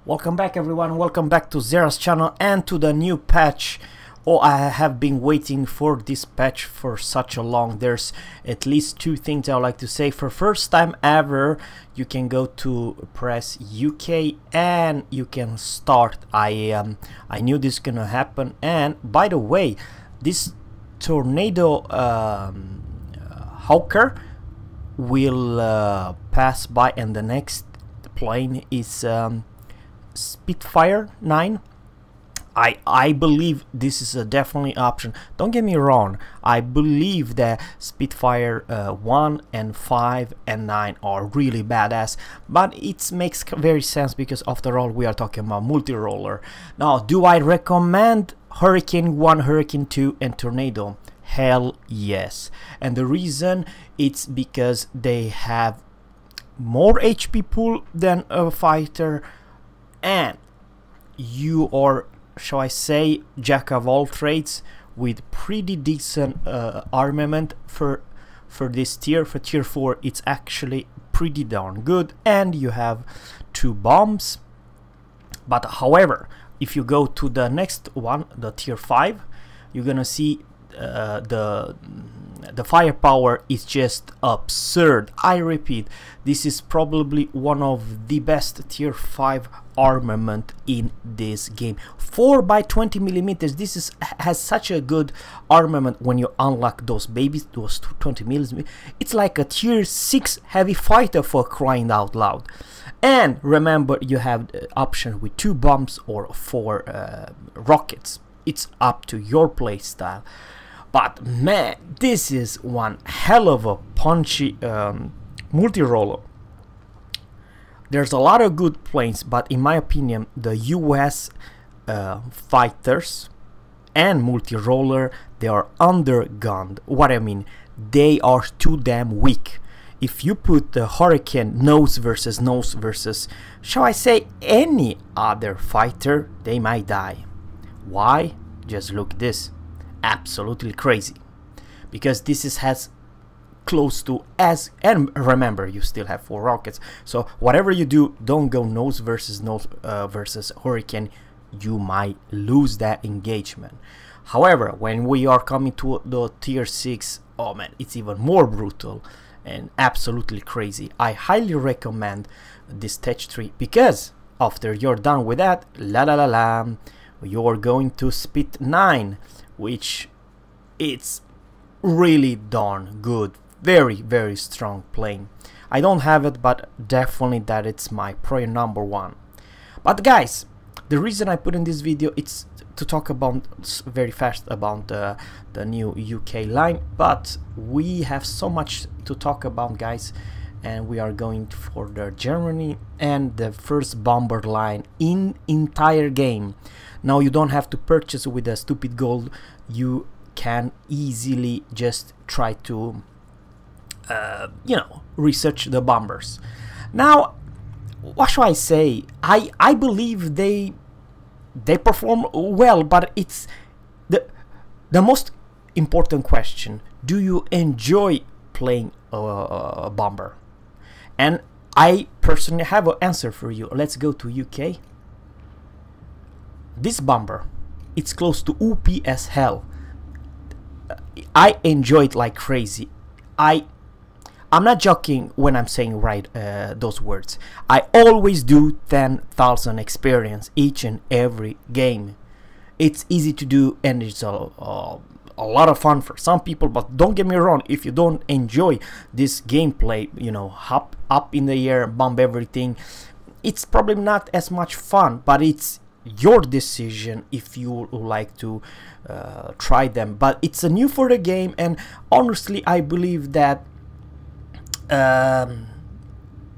Welcome back everyone, welcome back to Zerra's channel and to the new patch. Oh, I have been waiting for this patch for such a long. There's at least two things I would like to say. For first time ever, you can go to press UK and you can start. I knew this gonna happen. And by the way, this tornado hawker will pass by, and the next plane is Spitfire 9. I believe this is a definitely option. Don't get me wrong, I believe that Spitfire 1 and 5 and 9 are really badass, but it makes very sense because after all we are talking about multi-roller. Now, do I recommend Hurricane 1, Hurricane 2 and Tornado? Hell yes. And the reason, it's because they have more HP pool than a fighter, and you are, shall I say, jack of all trades with pretty decent armament for this tier. For tier 4 it's actually pretty darn good, and you have 2 bombs. But however, if you go to the next one, the tier 5, you're gonna see the firepower is just absurd. I repeat, this is probably one of the best tier 5 armament in this game. 4x20mm, this has such a good armament. When you unlock those babies, those 20mm, it's like a tier 6 heavy fighter, for crying out loud. And remember, you have the option with 2 bombs or 4 rockets. It's up to your playstyle. But man, this is one hell of a punchy multi-roller. There's a lot of good planes, but in my opinion, the US fighters and multi-roller, they are undergunned. What I mean, they are too damn weak. If you put the Hurricane nose versus, shall I say, any other fighter, they might die. Why? Just look at this. Absolutely crazy, because this has close to as, and remember, you still have 4 rockets, so whatever you do, don't go nose versus Hurricane. You might lose that engagement. However, when we are coming to the tier 6, oh man, it's even more brutal and absolutely crazy. I highly recommend this tech tree, because after you're done with that, you're going to Spit 9, which it's really darn good. Very strong plane. I don't have it, but definitely that it's my prior number 1. But guys, the reason I put in this video, it's to talk about very fast about the new UK line, but we have so much to talk about, guys, and we are going for the Germany and the first bomber line in entire game. Now you don't have to purchase with a stupid gold. You can easily just try to you know, research the bombers. Now, what should I say? I believe they perform well, but it's the most important question: do you enjoy playing a bomber? And I personally have an answer for you. Let's go to UK. This bomber, it's close to OP as hell. I enjoy it like crazy. I'm not joking when I'm saying those words. I always do 10,000 experience each and every game. It's easy to do, and it's a lot of fun for some people. But don't get me wrong, if you don't enjoy this gameplay, you know, hop up in the air, bomb everything, it's probably not as much fun. But it's your decision if you like to try them. But it's a new for the game, and honestly I believe that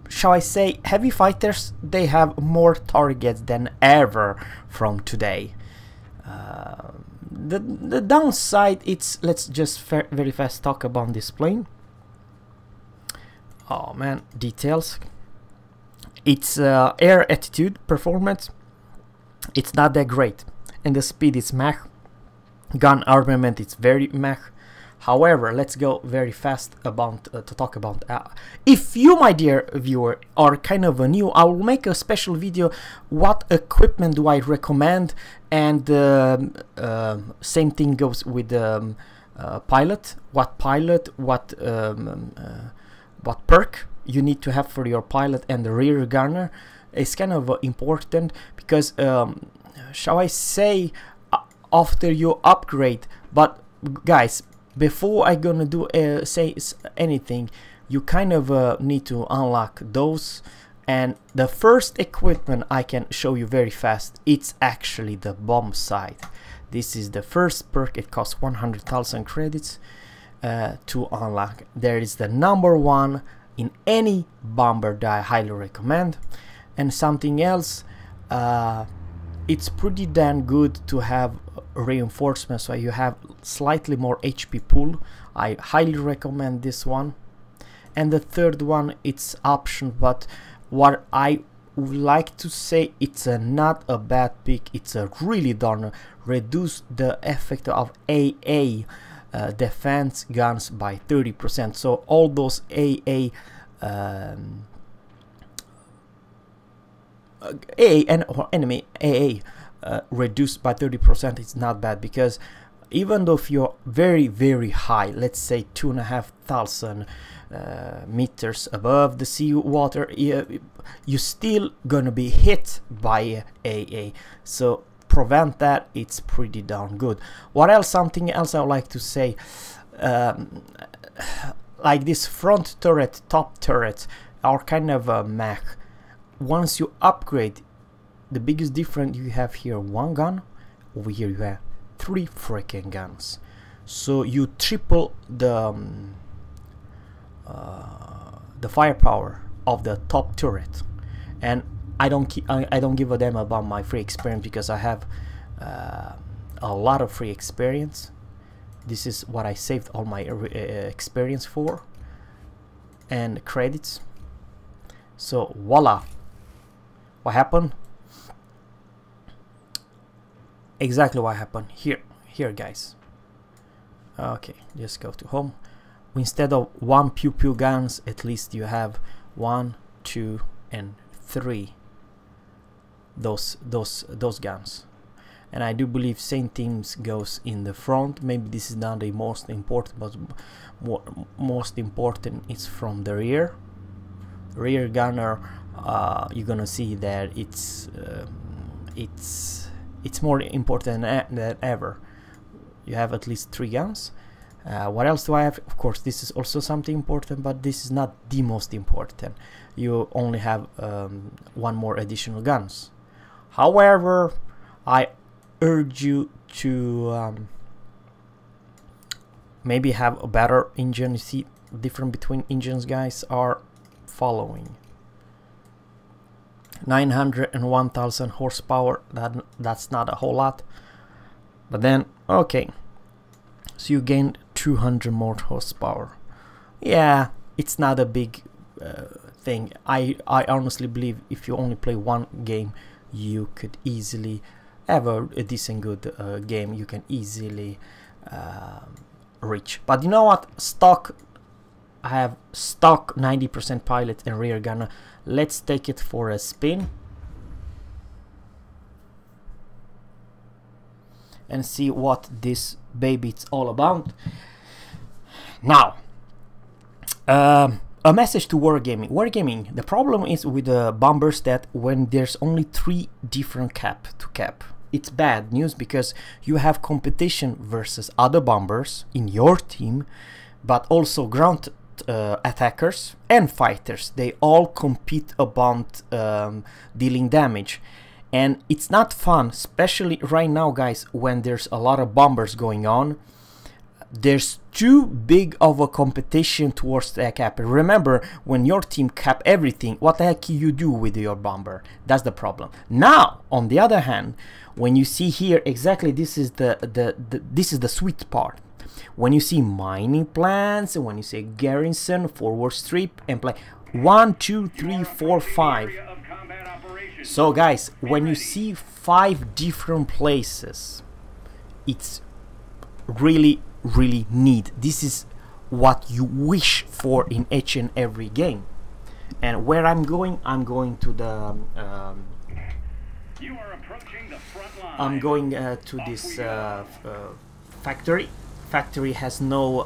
shall I say, heavy fighters, they have more targets than ever from today. The downside, it's, let's just very fast talk about this plane. Oh man, details. It's air attitude performance, it's not that great, and the speed is meh. Gun armament, it's very meh. However, let's go very fast about to talk about if you, my dear viewer, are kind of a new, I will make a special video what equipment do I recommend, and same thing goes with pilot, what perk you need to have for your pilot and the rear gunner. It's kind of important because shall I say after you upgrade, but guys, before I gonna do say anything, you kind of need to unlock those. And the first equipment I can show you very fast, it's actually the bomb sight. This is the first perk. It costs 100,000 credits to unlock. There is the #1 in any bomber that I highly recommend. And something else, it's pretty damn good to have reinforcements, so you have slightly more HP pool. I highly recommend this one. And the third one, it's option, but what I would like to say, it's not a bad pick. It's a really darn reduce the effect of AA defense guns by 30%. So all those AA or enemy AA reduced by 30%, it's not bad, because even though if you're very high, let's say 2,500 meters above the sea water, you're still gonna be hit by AA. So prevent that, it's pretty darn good. What else? Something else I would like to say, like this front turret, top turret are kind of a mech. Once you upgrade, the biggest difference you have here, one gun. Over here you have 3 freaking guns, so you triple the firepower of the top turret. And I don't give a damn about my free experience, because I have a lot of free experience. This is what I saved all my experience for and credits. So voila, what happened? Exactly what happened here guys. Okay, just go to home. Instead of 1 pew pew guns, at least you have 1, 2 and 3 those guns. And I do believe same things goes in the front. Maybe this is not the most important, but most important is from the rear gunner. You're gonna see that it's more important than ever. You have at least 3 guns. What else do I have? Of course, this is also something important, but this is not the most important. You only have 1 more additional guns. However, I urge you to maybe have a better engine. You see, difference between engines, guys, are following: 900 and 1000 horsepower. That's not a whole lot, but then okay, so you gain 200 more horsepower. Yeah, it's not a big thing. I honestly believe if you only play 1 game, you could easily have a decent good game. You can easily reach. But you know what? I have stock 90% pilot and rear gunner. Let's take it for a spin and see what this baby is all about. Now, a message to Wargaming. Wargaming, the problem is with the bombers that when there's only 3 different cap to cap, it's bad news, because you have competition versus other bombers in your team, but also ground attackers and fighters. They all compete about dealing damage, and it's not fun, especially right now, guys, when there's a lot of bombers going on. There's too big of a competition towards the cap. Remember, when your team cap everything, what the heck you do with your bomber? That's the problem. Now, on the other hand, when you see here exactly, this is the sweet part. When you see mining plants, and when you say garrison, forward strip, and play 1, 2, 3, 4, 5. So guys, when you see 5 different places, it's really really need. This is what you wish for in each and every game. And where I'm going to the You are approaching the front line. I'm going to this factory. Factory has no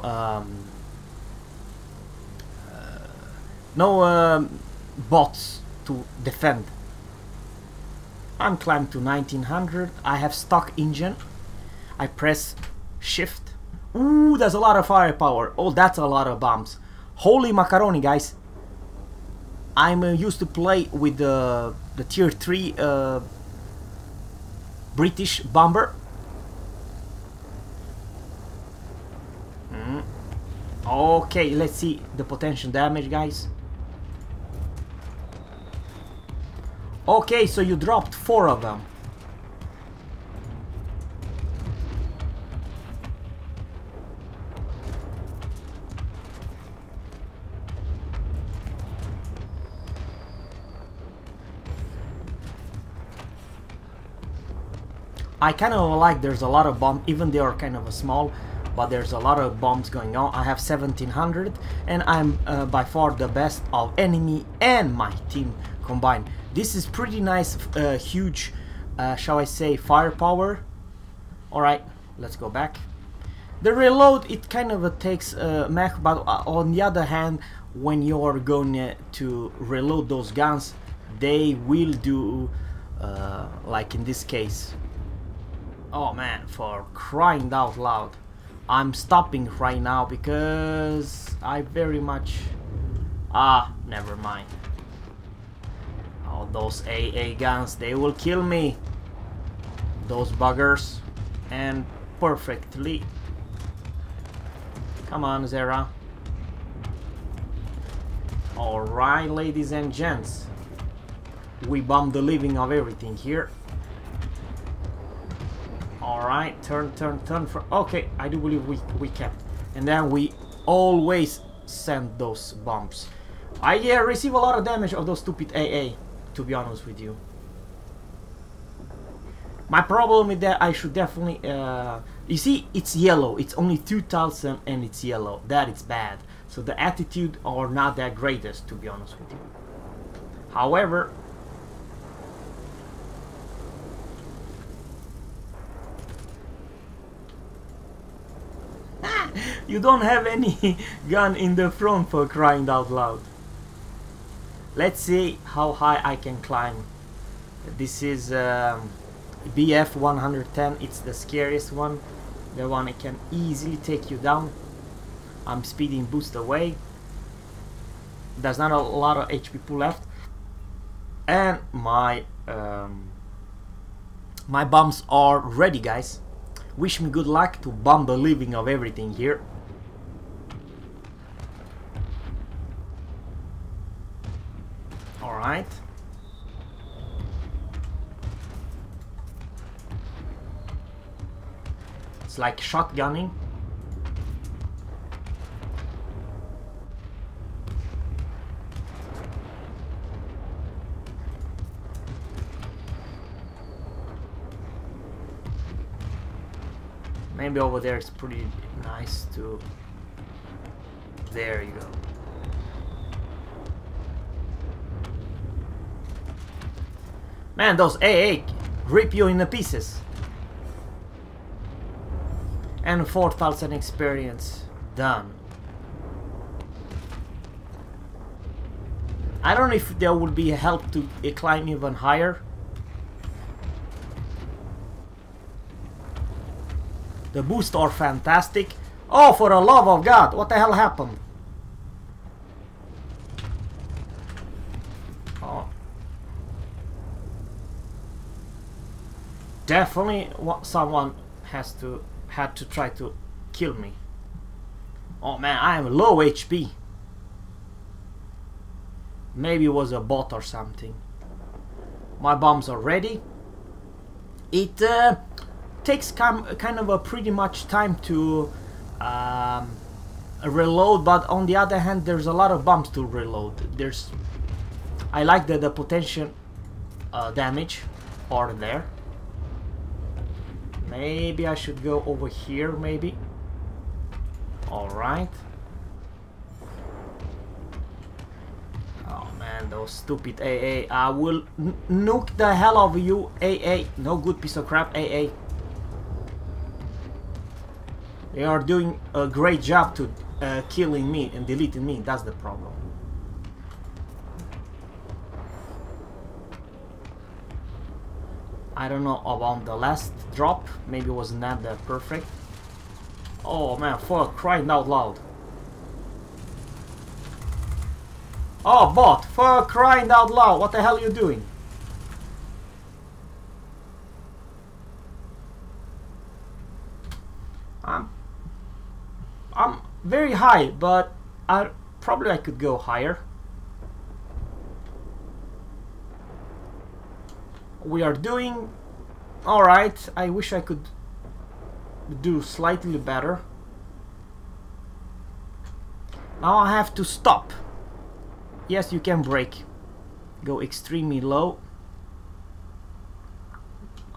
bots to defend. I'm climbed to 1900. I have stock engine. I press shift. Ooh, there's a lot of firepower. Oh, that's a lot of bombs. Holy macaroni, guys. I'm used to play with the tier 3 British bomber. Okay, let's see the potential damage, guys. Okay, so you dropped 4 of them. I kind of like there's a lot of bombs, even they are kind of small, but there's a lot of bombs going on. I have 1700 and I'm by far the best of enemy and my team combined. This is pretty nice, huge, shall I say, firepower. Alright, let's go back. The reload, it kind of takes mech, but on the other hand, when you're going to reload those guns, they will do, like in this case. Oh man, for crying out loud. I'm stopping right now because I very much... never mind. Oh, those AA guns, they will kill me. Those buggers. And perfectly. Come on, Zerra. Alright, ladies and gents. We bombed the living of everything here. Alright, turn for... Okay, I do believe we kept. And then we always send those bombs. I receive a lot of damage of those stupid AA, to be honest with you. My problem is that I should definitely... you see, it's yellow. It's only 2000 and it's yellow. That is bad. So the attitude are not that greatest, to be honest with you. However... You don't have any gun in the front, for crying out loud. Let's see how high I can climb. This is BF 110. It's the scariest one. The one I can easily take you down. I'm speeding boost away. There's not a lot of HP pool left. And my my bombs are ready, guys. Wish me good luck to bomb the living of everything here. Alright. It's like shotgunning. Maybe over there it's pretty nice to... There you go. Man, those AA rip you into pieces. And 4000 experience. Done. I don't know if there would be help to climb even higher. The boosts are fantastic. Oh, for the love of God, what the hell happened? Oh. Definitely someone had to try to kill me. Oh man, I am low HP. Maybe it was a bot or something. My bombs are ready. It takes kind of a pretty much time to reload, but on the other hand there's a lot of bombs to reload. I like the potential damage are there. Maybe I should go over here, maybe. Alright. Oh man, those stupid AA. I will nuke the hell out of you, AA. No good piece of crap, AA. They are doing a great job to killing me and deleting me. That's the problem. I don't know about the last drop. Maybe it was not that perfect. Oh man, for crying out loud. Oh bot, for crying out loud, what the hell are you doing? I'm very high, but I could go higher. We are doing alright. I wish I could do slightly better. Now I have to stop. Yes, you can brake. Go extremely low.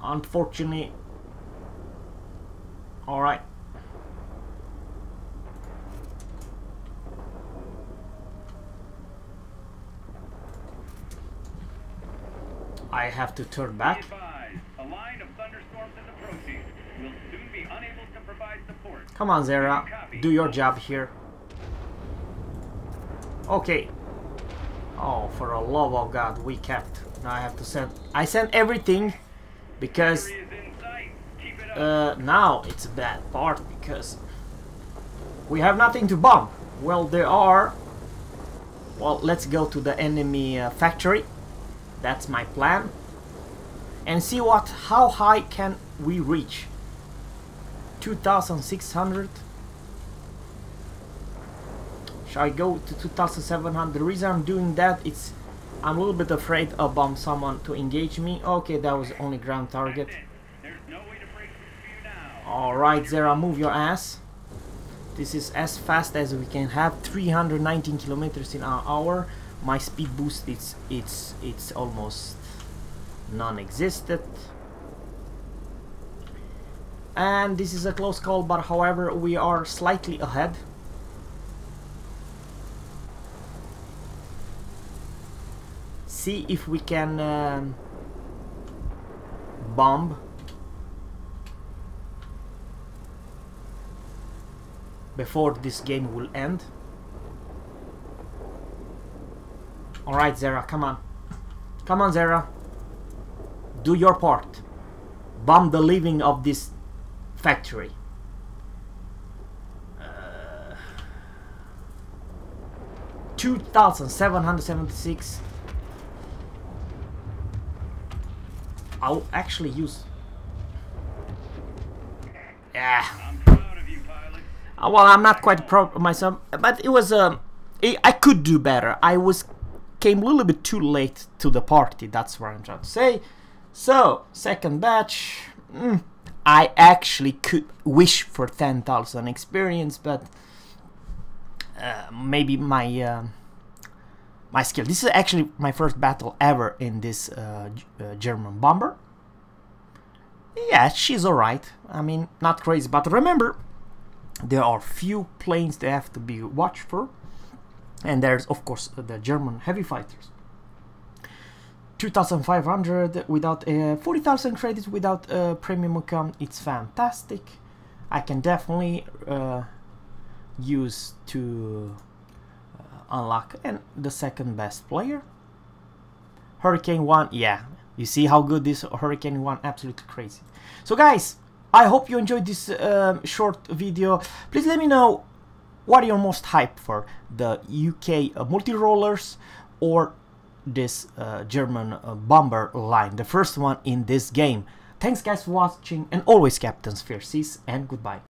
Unfortunately. Alright. I have to turn back. A line of thunderstorms is approaching. We'll soon be unable to provide support. Come on, Zerra. Do your job here. Okay. Oh, for the love of God, we kept. Now I have to send. I sent everything because now it's a bad part because we have nothing to bomb. Well, there are. Well, let's go to the enemy factory. That's my plan. And see how high can we reach? 2,600. Shall I go to 2,700? The reason I'm doing that is I'm a little bit afraid about someone to engage me. Okay, that was only ground target. Alright, Zerra, move your ass. This is as fast as we can have. 319 kilometers in an hour. My speed boost it's almost non-existent. And this is a close call, but however we are slightly ahead. See if we can bomb before this game will end. Alright, Zerra, come on. Come on, Zerra. Do your part. Bomb the living of this factory. 2,776. I'll actually use. Yeah. I'm proud of you, pilot. Well, I'm not quite proud of myself, but it was. I could do better. Came a little bit too late to the party. That's what I'm trying to say. So second batch. I actually could wish for 10,000 experience, but maybe my my skill. This is actually my first battle ever in this German bomber. Yeah, she's alright. I mean, not crazy, but remember, there are few planes that have to be watched for, and there's of course the German heavy fighters. 2,500 without 40,000 credits without premium account. It's fantastic. I can definitely use to unlock and the second best player. Hurricane 1, yeah. You see how good this Hurricane 1, absolutely crazy. So guys, I hope you enjoyed this short video. Please let me know what you're most hyped for, the UK multi-rollers or this German bomber line, the first one in this game. Thanks guys for watching, and always Captain Sphere seas, and goodbye.